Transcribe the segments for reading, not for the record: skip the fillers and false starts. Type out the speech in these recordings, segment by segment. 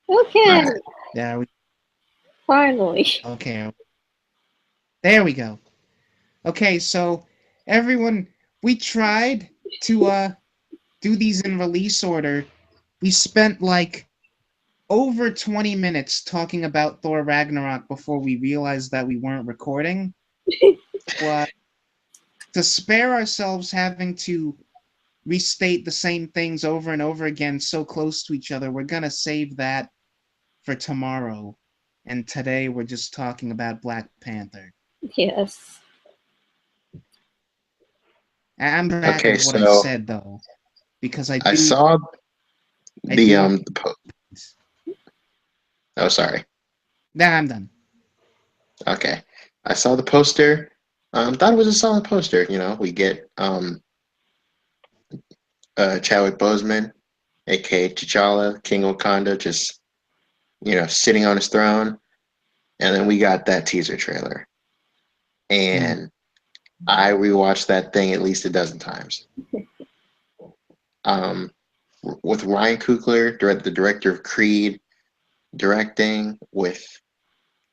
Okay, Alright. Yeah, finally. okay. There we go. Okay, so everyone, we tried to do these in release order. We spent like over 20 minutes talking about Thor Ragnarok before we realized that we weren't recording. Uh, to spare ourselves having to restate the same things over and over again so close to each other, we're gonna save that for tomorrow. And today we're just talking about Black Panther. Yes. I'm back Okay, with what I so said though, because I I do saw I do want. the oh, sorry. Nah, I'm done. Okay. I saw the poster. Thought it was a solid poster. You know, we get Chadwick Boseman, aka T'Challa, King Wakanda, just sitting on his throne, and then we got that teaser trailer, Hmm. and I rewatched that thing at least a dozen times. Um, with Ryan Coogler, the director of Creed, directing with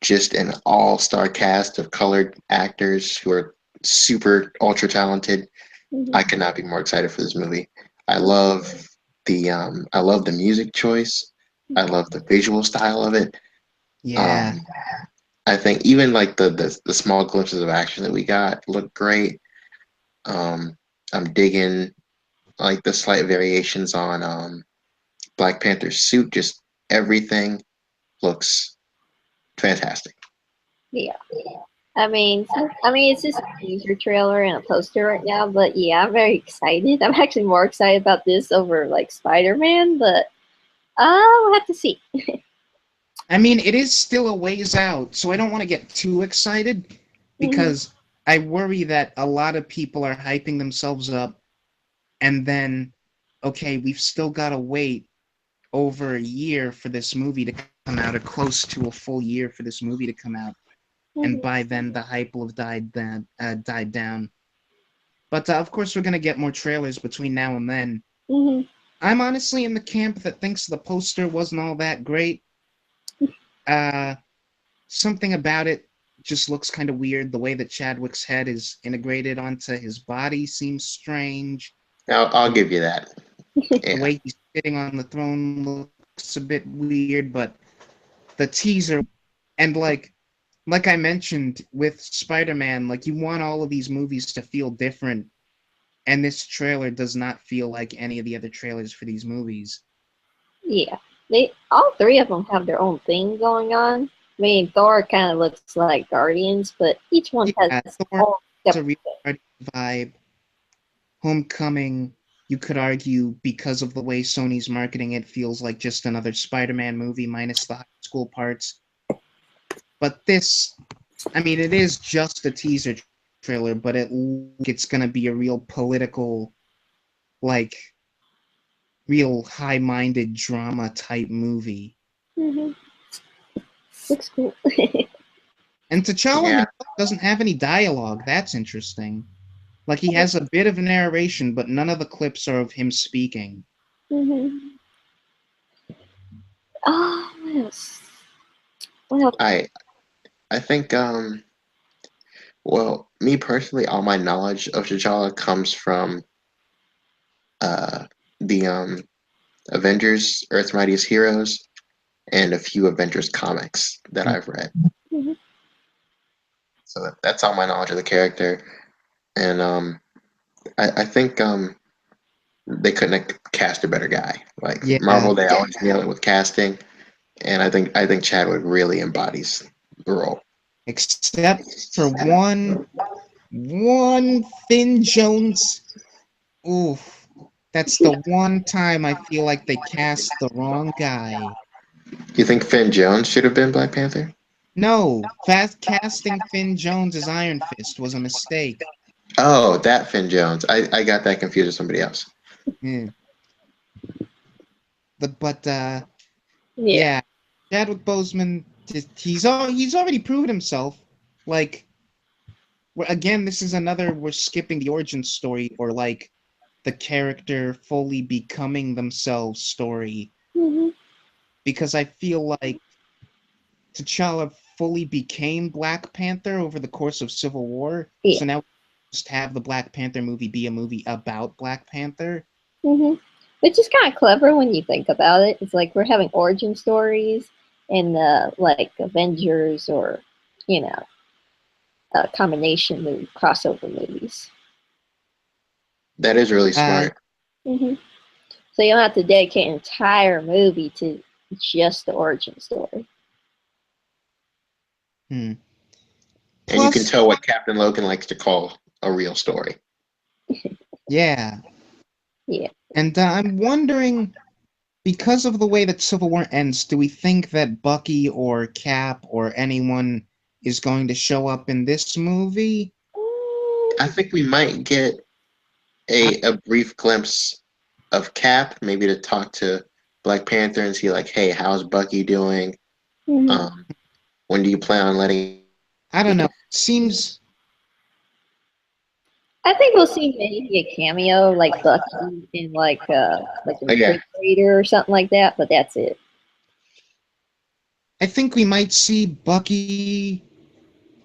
just an all-star cast of colored actors who are super ultra talented. Mhm. I could not be more excited for this movie. I love I love the music choice. I love the visual style of it. Yeah. Um, I think even like the small glimpses of action that we got look great. Um, I'm digging like the slight variations on Black Panther's suit. Just everything looks fantastic. Yeah. I mean, it's just a teaser trailer and a poster right now, but yeah, I'm very excited. I'm actually more excited about this over like Spider-Man, but we'll have to see. I mean, it is still a ways out, so I don't want to get too excited Mhm. because I worry that a lot of people are hyping themselves up and then, okay, we've still got to wait over a year for this movie to come out, or close to a full year for this movie to come out, and Mhm. by then the hype will have died down. But of course, we're gonna get more trailers between now and then. Mhm. I'm honestly in the camp that thinks the poster wasn't all that great. Uh, Something about it just looks kind of weird. The way that Chadwick's head is integrated onto his body seems strange. I'll give you that. The Yeah. way he's sitting on the throne looks a bit weird, but the teaser and like I mentioned with Spider-Man, like you want all of these movies to feel different, and this trailer does not feel like any of the other trailers for these movies. Yeah, they all three of them have their own thing going on. I mean, Thor kind of looks like Guardians, but each one has Yeah, its Thor own has separate a real thing. vibe. Homecoming, you could argue because of the way Sony's marketing it feels like just another Spider-Man movie minus the high school parts. But this, I mean, it is just a teaser trailer, but it's gonna be a real political, like, real high-minded drama type movie. Hmm. Looks cool. And T'Challa Yeah. himself doesn't have any dialogue. That's interesting. Like he has a bit of narration, but none of the clips are of him speaking. Hmm. What else? What else? I I think well, me personally, all my knowledge of T'Challa comes from uh the Avengers, Earth's Mightiest Heroes, and a few Avengers comics that I've read. Hmm. So that's all my knowledge of the character. And I think they couldn't have cast a better guy. Like Yeah, Marvel, they always nail it with casting, and I think Chadwick really embodies the role. except for one Finn Jones. Oof. That's the one time I feel like they cast the wrong guy. You think Finn Jones should have been Black Panther? No, fast casting Finn Jones as Iron Fist was a mistake. Oh, that Finn Jones. I got that confused with somebody else. Hmm. But Yeah. yeah, Chadwick Boseman, he's already proven himself. Like again, this is another we're skipping the origin story or like the character fully becoming themselves story. Hmm. because I feel like T'Challa fully became Black Panther over the course of Civil War. Yeah. So now we just have the Black Panther movie be a movie about Black Panther. Mm-hmm. Which is kind of clever when you think about it. It's like we're having origin stories in the like Avengers or you know combination movie crossover movies. That is really Uh, smart. Mm-hmm. So you don't have to dedicate an entire movie to just the origin story. And you can Plus, tell what Captain Logan likes to call a real story. yeah. Yeah. And I'm wondering, because of the way that Civil War ends, do we think that Bucky or Cap or anyone is going to show up in this movie? I think we might get a brief glimpse of Cap, maybe to talk to Black Panther and see like, hey, how's Bucky doing? Mm-hmm. When do you plan on letting? I don't know. Seems I think we'll see maybe a cameo like Bucky in like a Oh yeah, refrigerator or something like that, but that's it. I think we might see Bucky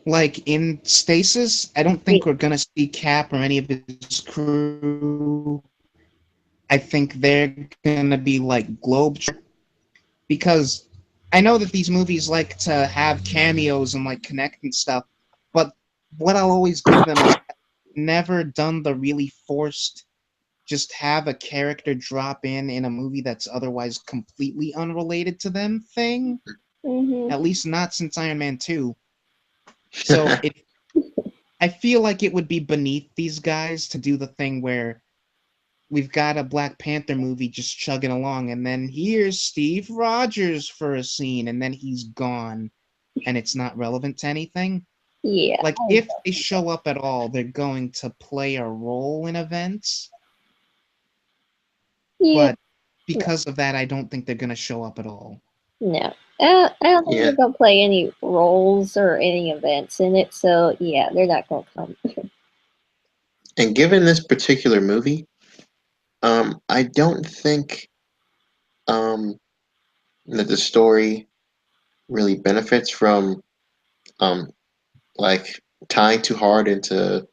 like in stasis. I don't Yeah. think we're gonna see Cap or any of his crew. I think they're gonna be like globe because I know that these movies like to have cameos and like connect and stuff, but what I'll always give them is never done the really forced just have a character drop in a movie that's otherwise completely unrelated to them thing. Mm-hmm. At least not since Iron Man 2. So I feel like it would be beneath these guys to do the thing where we've got a Black Panther movie just chugging along, and then here's Steve Rogers for a scene, and then he's gone, and it's not relevant to anything. Yeah. Like, if they show up at all, they're going to play a role in events, Yeah. but because of that, I don't think they're going to show up at all. No. I don't think yeah. they're gonna play any roles or any events in it, so yeah, they're not gonna come. And given this particular movie, I don't think um that the story really benefits from um like tying too hard into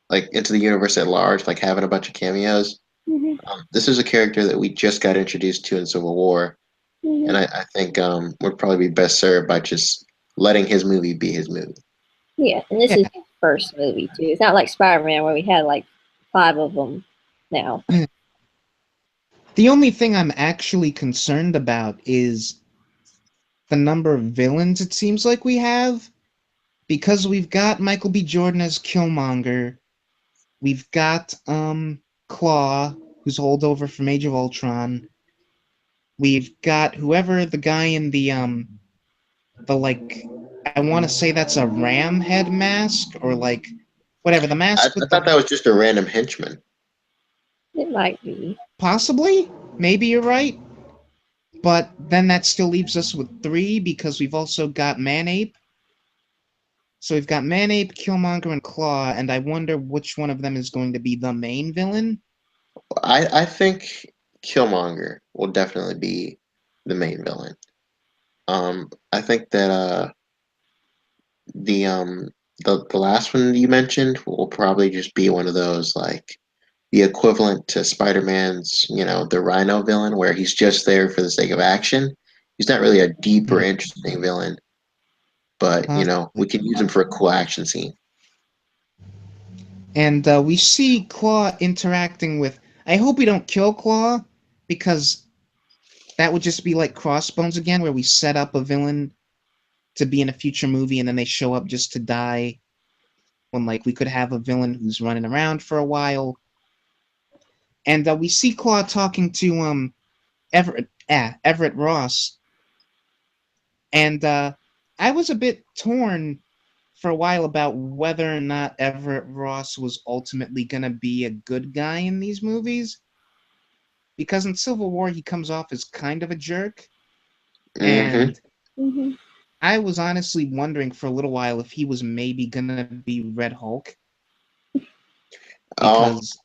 the universe at large, like having a bunch of cameos. Mm-hmm. This is a character that we just got introduced to in Civil War, and Mm-hmm. I think would probably be best served by just letting his movie be his movie. Yeah, and this Yeah. is his first movie too. It's not like Spider-Man where we had like 5 of them now. The only thing I'm actually concerned about is the number of villains it seems like we have. Because we've got Michael B. Jordan as Killmonger, we've got Claw, who's holdover from Age of Ultron. We've got whoever the guy in the like I want to say that's a ram head mask or like whatever the mask I with thought the that was just a random henchman. It might be. possibly maybe you're right, but then that still leaves us with 3 because we've also got Manape. So we've got Manape, Killmonger, and Claw, and I wonder which one of them is going to be the main villain. I think Killmonger will definitely be the main villain. I think that the the last one you mentioned will probably just be one of those like the equivalent to Spider-Man's, the Rhino villain, where he's just there for the sake of action. He's not really a deep or interesting villain, but we Possibly. can use him for a cool action scene. And we see Claw interacting with. I hope we don't kill Claw, because that would just be like Crossbones again, where we set up a villain to be in a future movie and then they show up just to die. When like we could have a villain who's running around for a while. And we see Claw talking to Everett Ross, and I was a bit torn for a while about whether or not Everett Ross was ultimately going to be a good guy in these movies. Because in Civil War, he comes off as kind of a jerk. Hmm. And Mm-hmm. I was honestly wondering for a little while if he was maybe going to be Red Hulk. Um, Because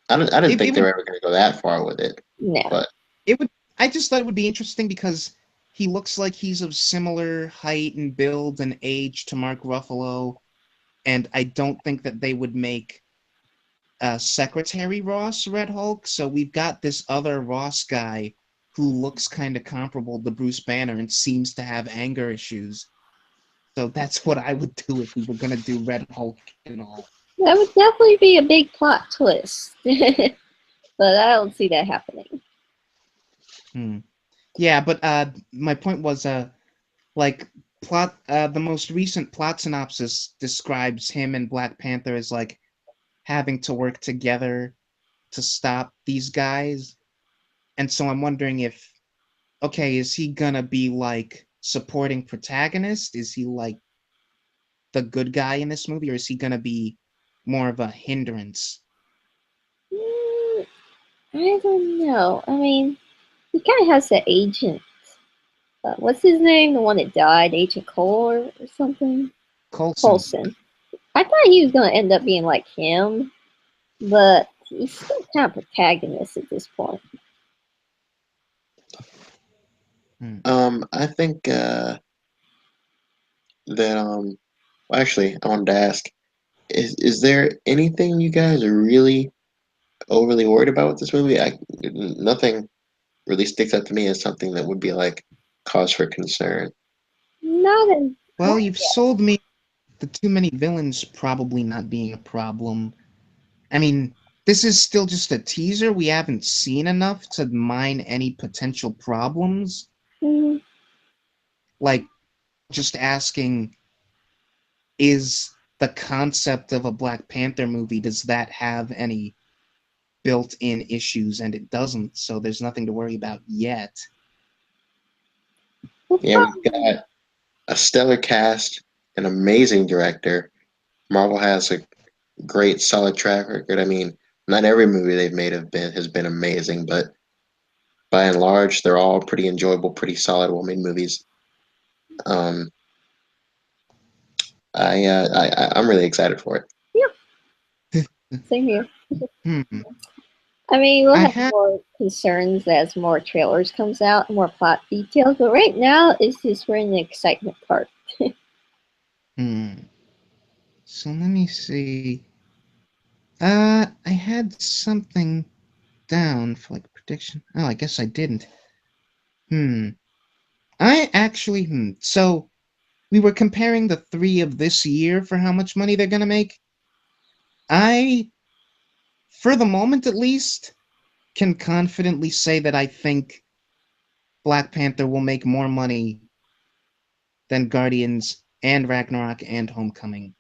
I didn't it think they would, were ever going to go that far with it, No. but it would, I just thought it would be interesting because he looks like he's of similar height and build and age to Mark Ruffalo, and I don't think that they would make Secretary Ross Red Hulk. So we've got this other Ross guy who looks kind of comparable to Bruce Banner and seems to have anger issues. So that's what I would do if we were gonna do Red Hulk and all. That would definitely be a big plot twist. But I don't see that happening. Yeah, but my point was like the most recent plot synopsis describes him and Black Panther as like having to work together to stop these guys. And so I'm wondering if, okay, is he gonna be like supporting protagonist? Is he like the good guy in this movie, or is he gonna be more of a hindrance? I don't know. I mean, he kind of has the agent. What's his name? The one that died, Agent Cole or something? Coulson. I thought he was gonna end up being like him, but he's still kind of protagonist at this point. I think that well, actually, I wanted to ask: is there anything you guys are really overly worried about with this movie? Nothing really sticks out to me as something that would be like cause for concern. Not as Well, you've sold me the too many villains probably not being a problem. I mean, this is still just a teaser. We haven't seen enough to mine any potential problems. mm-hmm. Like, just asking, is the concept of a Black Panther movie, does that have any built-in issues? And it doesn't, so there's nothing to worry about yet. Yeah, we've got a stellar cast, an amazing director. Marvel has a great, solid track record. I mean, not every movie they've made has been amazing, but by and large, they're all pretty enjoyable, pretty solid, well-made movies. Um, I'm really excited for it. Yep. Same here. Hmm. I mean, we'll have more concerns as more trailers comes out, more plot details. But right now, it's just we're in the excitement part. So let me see. I had something down for like prediction. Oh, I guess I didn't. I actually. So we were comparing the three of this year for how much money they're gonna make. I, for the moment at least, can confidently say that I think Black Panther will make more money than Guardians and Ragnarok and Homecoming.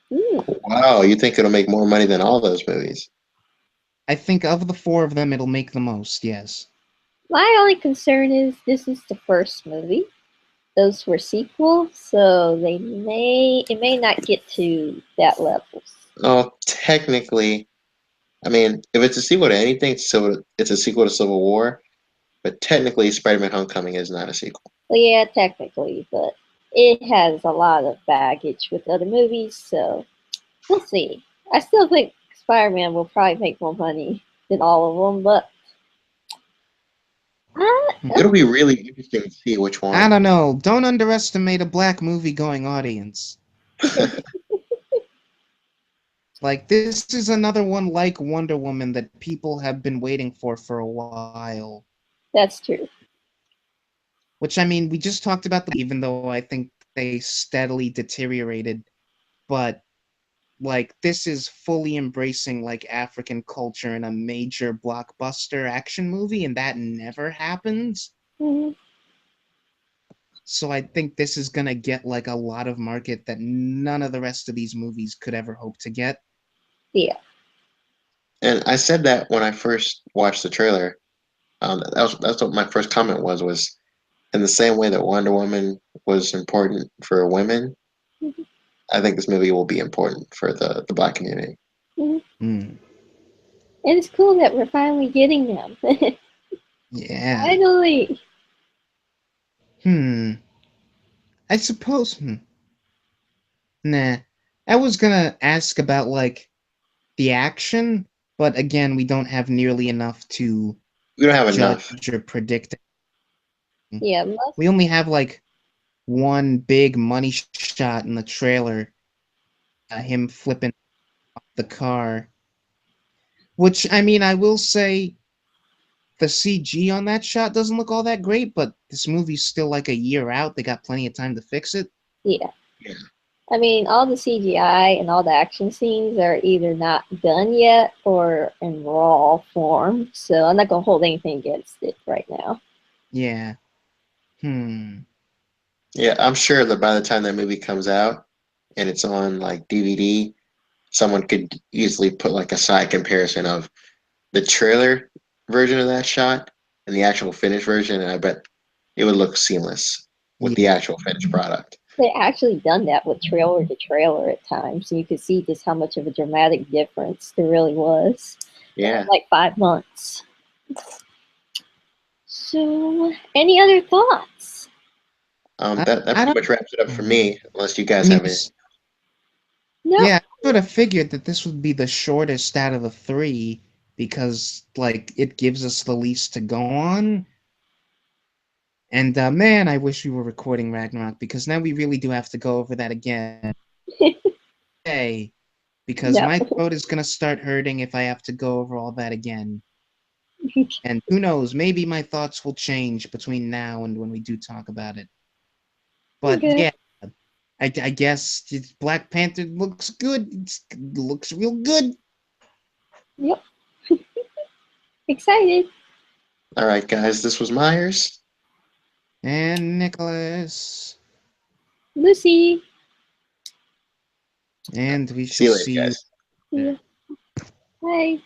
Wow, you think it'll make more money than all those movies? I think of the four of them, it'll make the most, yes. My only concern is this is the first movie. Those were sequels, so it may not get to that level. Oh, technically, I mean, if it's a sequel to anything, it's a sequel to Civil War. But technically, Spider-Man: Homecoming is not a sequel. Well, yeah, technically, but it has a lot of baggage with other movies, so we'll see. I still think Spider-Man will probably make more money than all of them, but It'll be really interesting to see which one. I don't know. Don't underestimate a black movie-going audience. Like, this is another one like Wonder Woman that people have been waiting for a while. That's true. Which, I mean, we just talked about them, even though I think they steadily deteriorated. But, like, this is fully embracing, like, African culture in a major blockbuster action movie, and that never happens. Mm-hmm. So I think this is gonna get, like, a lot of market that none of the rest of these movies could ever hope to get. Yeah. And I said that when I first watched the trailer. That's what my first comment was in the same way that Wonder Woman was important for women. Mm-hmm. I think this movie will be important for the black community. Mm-hmm. And it's cool that we're finally getting them. Yeah. Finally. I suppose. Nah. I was gonna ask about, like, the action, but again, we don't have nearly enough to We don't have enough. judge or predict. Yeah, We only have like one big money shot in the trailer, him flipping off the car. Which, I mean, I will say the CG on that shot doesn't look all that great, but this movie's still like a year out. They got plenty of time to fix it. yeah. Yeah. I mean, all the CGI and all the action scenes are either not done yet or in raw form. So I'm not gonna hold anything against it right now. Yeah. Yeah, I'm sure that by the time that movie comes out and it's on like DVD, someone could easily put like a side comparison of the trailer version of that shot and the actual finished version, and I bet it would look seamless with the Yeah. actual finished product. They actually done that with trailer to trailer at times, so you could see just how much of a dramatic difference there really was. Yeah. Like 5 months. So, any other thoughts? That I pretty don't. much wraps it up for me, unless you I guys mean, have it. No. yeah, I sort of figured that this would be the shortest out of the three because, like, it gives us the least to go on. And man, I wish we were recording Ragnarok because now we really do have to go over that again. Hey, because No. my throat is gonna start hurting if I have to go over all that again. And who knows, maybe my thoughts will change between now and when we do talk about it. But Okay. yeah, I guess Black Panther looks good. It looks real good. Yep. Excited. All right, guys, this was Myers. And Nicholas. Lucy. And we See shall you later, see you. guys. Yeah. Bye.